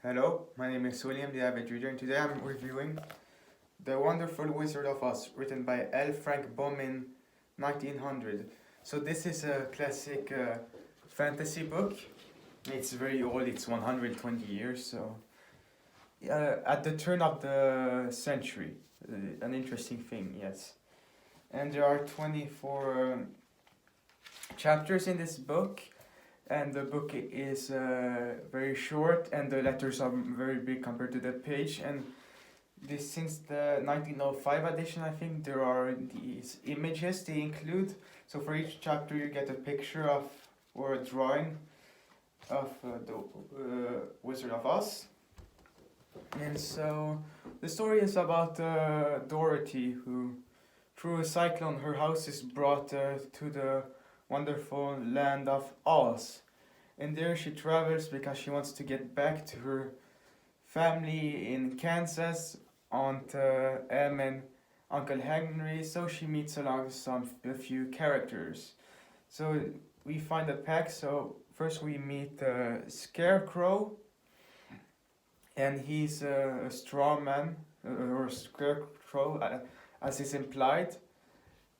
Hello, my name is William, the Avid reader, and today I'm reviewing The Wonderful Wizard of Oz, written by L. Frank Baum in 1900. So this is a classic fantasy book. It's very old, it's 120 years, so at the turn of the century. An interesting thing, yes. And there are 24 chapters in this book, and the book is very short, and the letters are very big compared to the page. And this, since the 1905 edition, I think there are these images they include. So for each chapter, you get a picture of or a drawing of the Wizard of Oz. And so the story is about Dorothy, who, through a cyclone, her house is brought to the wonderful land of Oz. And there she travels because she wants to get back to her family in Kansas, Aunt Em and Uncle Henry. So she meets along a few characters. So we find a pack. So first we meet Scarecrow, and he's a straw man, or Scarecrow, as is implied.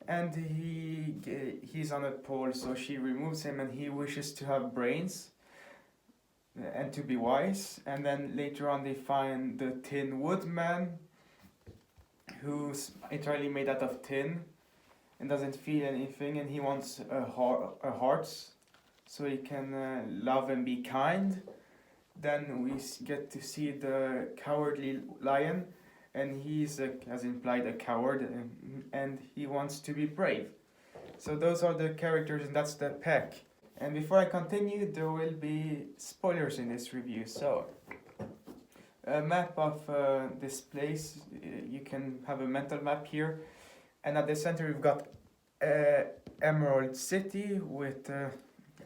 And he's on a pole, so she removes him, and he wishes to have brains and to be wise. And then later on they find the Tin Woodman, who's entirely made out of tin and doesn't feel anything, and he wants a heart so he can love and be kind. Then we get to see the Cowardly Lion, and he's, as implied, a coward, and he wants to be brave. So those are the characters, and that's the pack. And before I continue, there will be spoilers in this review. So, a map of this place, you can have a mental map here. And at the center we've got Emerald City, with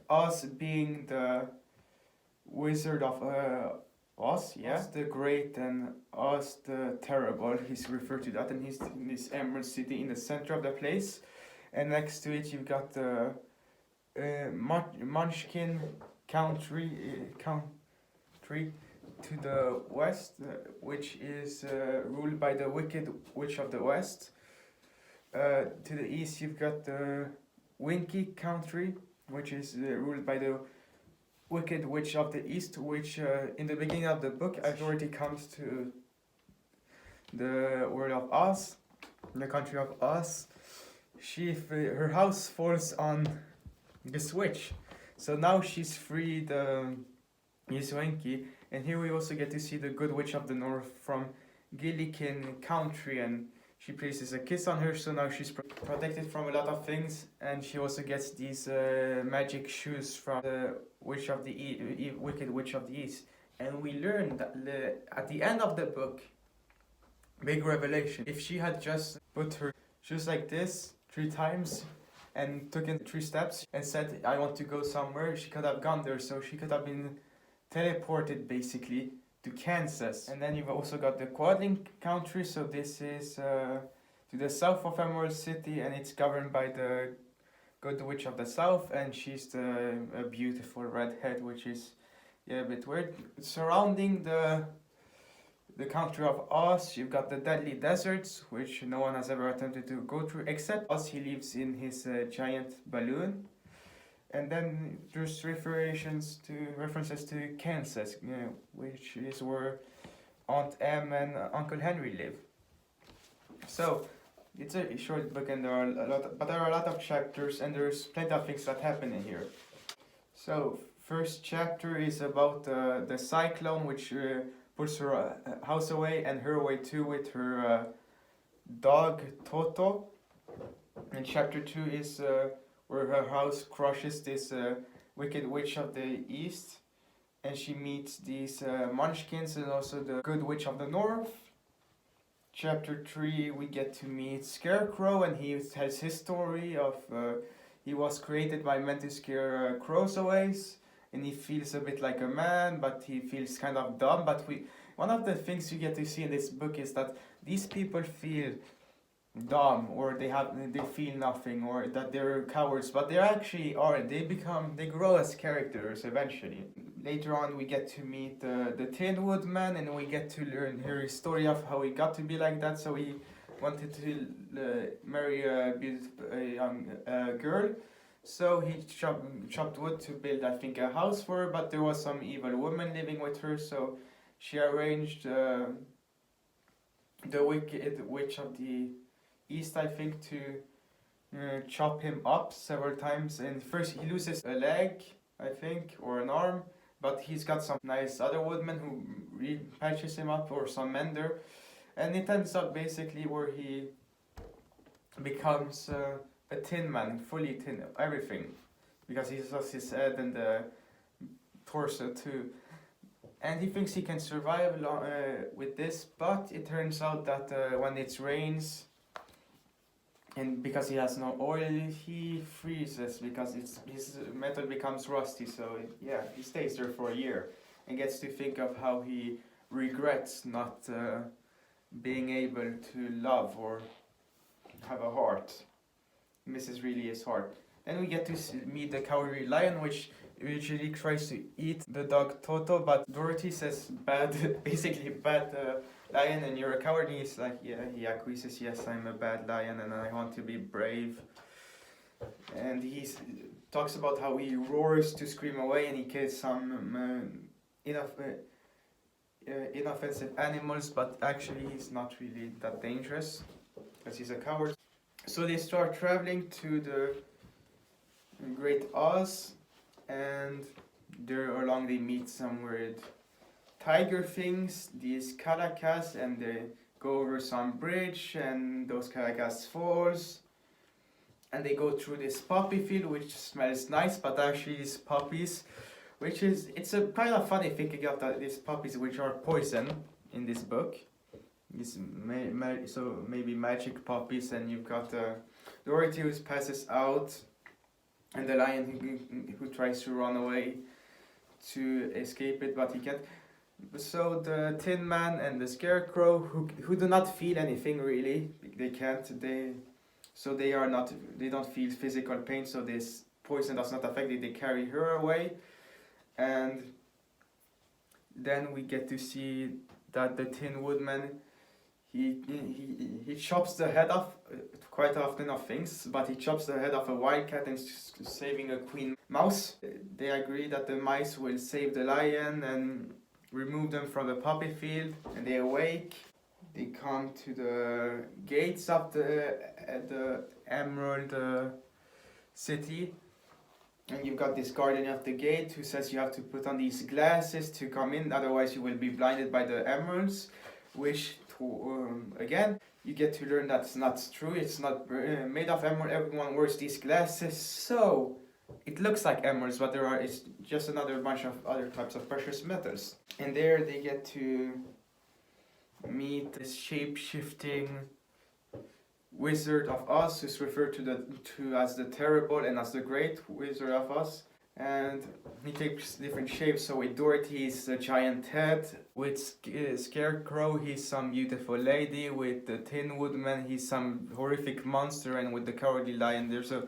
Oz being the Wizard of Oz, yeah, Oz the Great and Oz the Terrible. He's referred to that, and he's in this Emerald City in the center of the place. And next to it, you've got the Munchkin country to the west, which is ruled by the Wicked Witch of the West. To the east, you've got the Winky country, which is ruled by the Wicked Witch of the East, which in the beginning of the book authority comes to the world of Oz, the country of Oz. Her house falls on this witch, so now she's freed Miss Winky. And here we also get to see the Good Witch of the North from Gillikin country, and she places a kiss on her, so now she's protected from a lot of things. And she also gets these magic shoes from the Witch of the Wicked Witch of the East. And we learn that at the end of the book, big revelation, if she had just put her shoes like this 3 times and took in 3 steps and said, I want to go somewhere, she could have gone there. So she could have been teleported basically to Kansas. And then you've also got the Quadling country, so this is to the south of Emerald City, and it's governed by the Good Witch of the South, and she's a beautiful redhead, which is a bit weird. Surrounding the country of Oz, you've got the Deadly Deserts, which no one has ever attempted to go through except Oz. He lives in his giant balloon. And then there's references to Kansas, which is where Aunt Em and Uncle Henry live. So it's a short book, and there are a lot of chapters, and there's plenty of things that happen in here. So first chapter is about the cyclone, which puts her house away, and her away too, with her dog Toto. And chapter 2 is where her house crushes this Wicked Witch of the East, and she meets these Munchkins and also the Good Witch of the North. Chapter 3, we get to meet Scarecrow, and he has his story of he was created by men to scare crows away, and he feels a bit like a man, but he feels kind of dumb. But one of the things you get to see in this book is that these people feel dumb, or they feel nothing, or that they're cowards, but they actually aren't. They grow as characters eventually. later on we get to meet the Tin Woodman, and we get to learn his story of how he got to be like that. So he wanted to marry a young girl. So he chopped wood to build, I think, a house for her, but there was some evil woman living with her, so she arranged the wicked witch of the east, I think, to chop him up several times. And first he loses a leg, I think, or an arm, but he's got some nice other woodman who patches him up, or some mender, and it ends up basically where he becomes a tin man, fully tin, everything, because he's lost his head and the torso too. And he thinks he can survive with this, but it turns out that when it rains, and because he has no oil, he freezes because his metal becomes rusty. So yeah, he stays there for a year and gets to think of how he regrets not being able to love or have a heart. Misses really his heart. Then we get to meet the cowardly lion, which usually tries to eat the dog Toto, but Dorothy says bad, basically bad lion, and you're a coward. And he's like, yeah, he acquiesces, yes, I'm a bad lion and I want to be brave. And he talks about how he roars to scream away, and he kills some inoffensive animals, but actually he's not really that dangerous because he's a coward. So they start traveling to the Great Oz, and there along they meet some weird tiger things, these Caracas, and they go over some bridge, and those Caracas falls, and they go through this poppy field which smells nice, but actually these poppies, which is, it's a kind of funny thinking of that these poppies which are poison in this book. So maybe magic poppies, and you've got Dorothy who passes out, and the lion who tries to run away to escape it, but he can't. So the Tin Man and the Scarecrow, who do not feel anything really, they can't. They don't feel physical pain, so this poison does not affect it. They carry her away, and then we get to see that the Tin Woodman, he chops the head off quite often of things, but he chops the head off a wildcat and saving a queen mouse. They agree that the mice will save the lion and remove them from the poppy field, and they awake. They come to the gates of the Emerald City, and you've got this guardian of the gate who says you have to put on these glasses to come in, otherwise you will be blinded by the emeralds, which again, you get to learn that's not true. It's not made of emerald. Everyone wears these glasses, so it looks like emeralds, but it's just another bunch of other types of precious metals. And there they get to meet this shape-shifting Wizard of Oz, who's referred to as the Terrible and as the Great Wizard of Oz. And he takes different shapes. So with Dorothy, he's a giant head. With Scarecrow, he's some beautiful lady. With the Tin Woodman, he's some horrific monster. And with the Cowardly Lion, there's a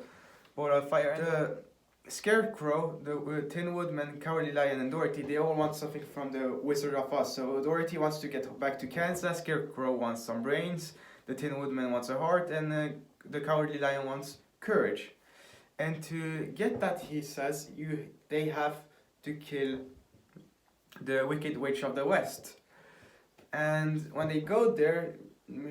ball of fire. The Scarecrow, the Tin Woodman, Cowardly Lion, and Dorothy, they all want something from the Wizard of Oz. So Dorothy wants to get back to Kansas. Scarecrow wants some brains. The Tin Woodman wants a heart, and the Cowardly Lion wants courage. And to get that, he says, they have to kill the Wicked Witch of the West. And when they go there,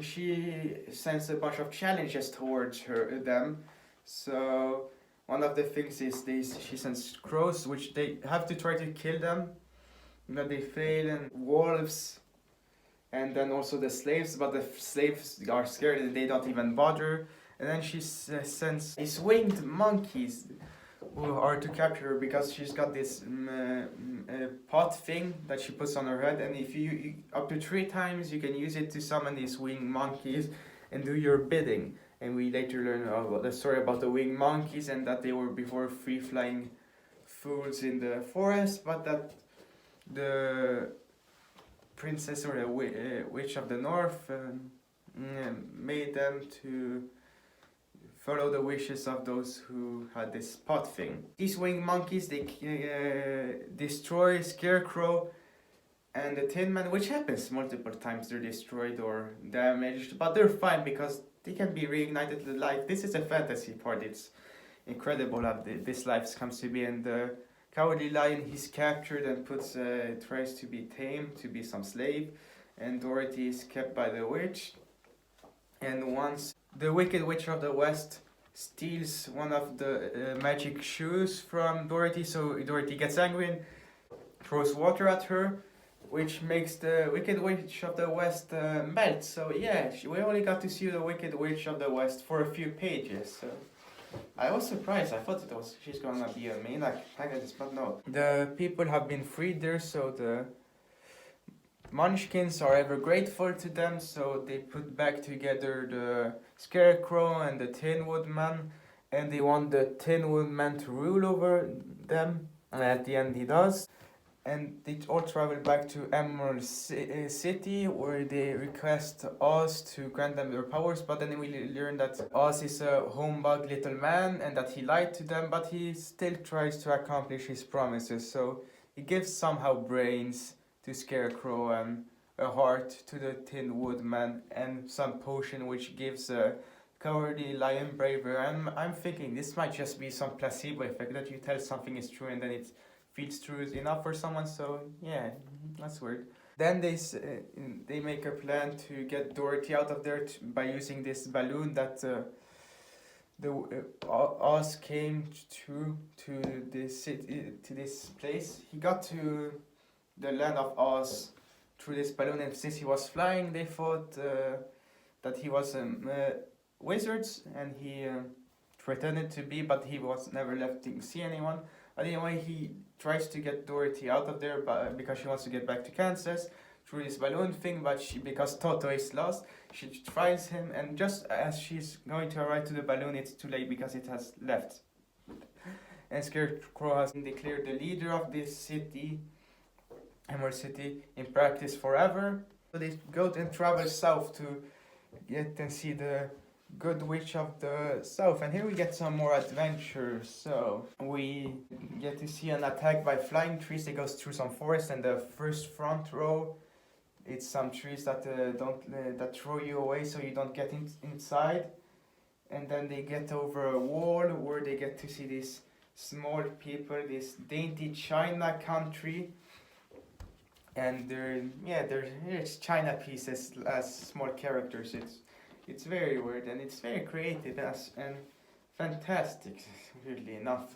she sends a bunch of challenges towards them. So one of the things is she sends crows, which they have to try to kill them, but they fail, and wolves, and then also the slaves, but the slaves are scared and they don't even bother. And then she sends these winged monkeys who are to capture her, because she's got this pot thing that she puts on her head, and if you up to 3 times you can use it to summon these winged monkeys and do your bidding. And we later learn about the story about the winged monkeys, and that they were before free-flying fools in the forest, but that the princess or the witch of the north made them to follow the wishes of those who had this pot thing. These winged monkeys, they destroy Scarecrow and the Tin Man, which happens multiple times. They're destroyed or damaged, but they're fine because they can be reignited to life. This is a fantasy part. It's incredible how this life comes to be. And the Cowardly Lion, he's captured and tries to be tamed, to be some slave. And Dorothy is kept by the witch. And once the Wicked Witch of the West steals one of the magic shoes from Dorothy, so Dorothy gets angry and throws water at her, which makes the Wicked Witch of the West melt. So yeah, we only got to see the Wicked Witch of the West for a few pages. So I was surprised. I thought she's gonna be a main antagonist, but no. The people have been freed there, so the Munchkins are ever grateful to them. So they put back together the Scarecrow and the Tin Woodman, and they want the Tin Woodman to rule over them. And at the end, he does. And they all travel back to Emerald City, where they request Oz to grant them their powers, but then we learn that Oz is a humbug little man and that he lied to them, but he still tries to accomplish his promises. So he gives somehow brains to Scarecrow and a heart to the Tin Woodman and some potion which gives a Cowardly Lion braver. And I'm thinking this might just be some placebo effect, that you tell something is true and then it feels true enough for someone. So yeah, that's weird. Then they make a plan to get Dorothy out of there by using this balloon that Oz came to this city, to this place. He got to the land of Oz through this balloon, and since he was flying, they thought that he was a wizard, and he pretended to be, but he was never left to see anyone. But anyway, he tries to get Dorothy out of there because she wants to get back to Kansas through this balloon thing, but because Toto is lost, she tries him, and just as she's going to arrive to the balloon, it's too late because it has left. And Scarecrow has been declared the leader of this city, Emerald City, in practice forever. So they go and travel south to get and see the Good Witch of the South, and here we get some more adventure. So we get to see an attack by flying trees. They go through some forest, and the first front row, it's some trees that that throw you away, so you don't get inside. And then they get over a wall where they get to see these small people, this dainty China country, and there's China pieces as small characters. It's very weird, and it's very creative and fantastic, weirdly enough.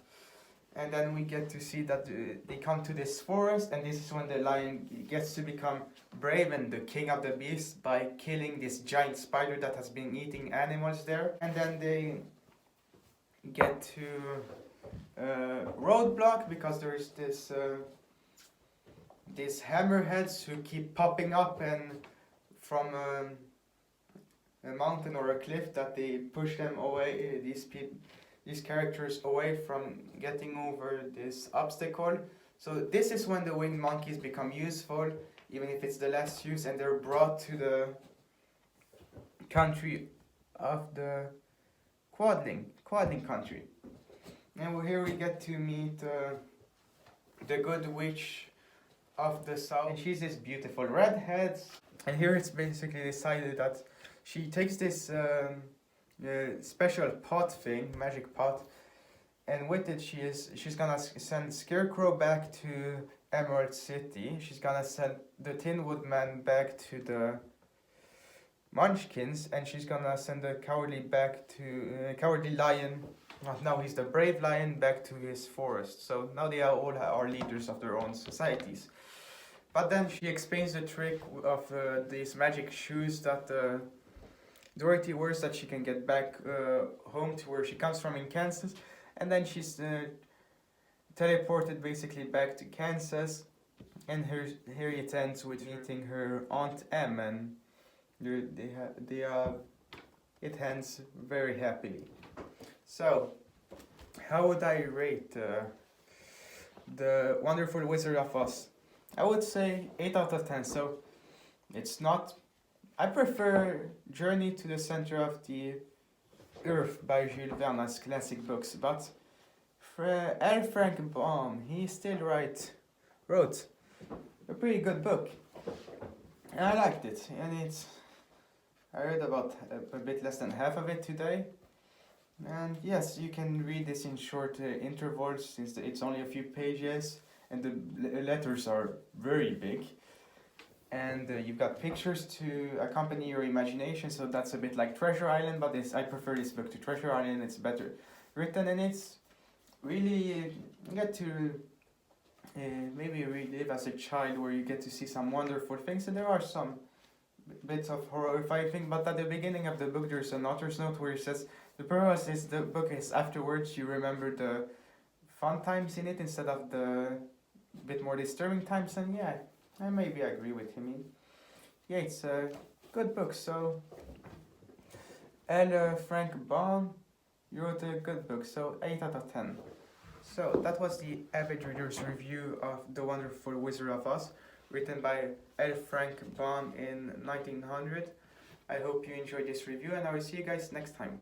And then we get to see that they come to this forest, and this is when the lion gets to become brave and the king of the beasts by killing this giant spider that has been eating animals there. And then they get to roadblock because there's these hammerheads who keep popping up and from a mountain or a cliff, that they push them away, these characters away from getting over this obstacle. So this is when the winged monkeys become useful, even if it's the last use, and they're brought to the country of the Quadling country. And here we get to meet the Good Witch of the South, and she's this beautiful redhead. And here it's basically decided that she takes this special pot thing, magic pot, and with it she's gonna send Scarecrow back to Emerald City. She's gonna send the Tin Woodman back to the Munchkins, and she's gonna send the Cowardly Lion. Now he's the brave lion, back to his forest. So now they all are leaders of their own societies. But then she explains the trick of these magic shoes that Dorothy wears, that she can get back home to where she comes from in Kansas. And then she's teleported basically back to Kansas. And here it ends with meeting her Aunt Em, and it ends very happily. So, how would I rate the Wonderful Wizard of Oz? I would say 8 out of 10. So, it's not. I prefer Journey to the Center of the Earth by Jules Verne as classic books, but L. Frank Baum, he still wrote a pretty good book. And I liked it, and I read about a bit less than half of it today. And yes, you can read this in short intervals since it's only a few pages and the letters are very big. And you've got pictures to accompany your imagination, so that's a bit like Treasure Island, but I prefer this book to Treasure Island. It's better written, and it's really you get to maybe relive as a child, where you get to see some wonderful things, and there are some bits of horrifying, but at the beginning of the book there's an author's note where it says the purpose is the book is afterwards you remember the fun times in it instead of the bit more disturbing times, and yeah, I maybe agree with him. Yeah, it's a good book. So L. Frank Baum, you wrote a good book, so 8 out of 10. So that was the Avid Reader's review of The Wonderful Wizard of Oz, written by L. Frank Baum in 1900. I hope you enjoyed this review, and I will see you guys next time.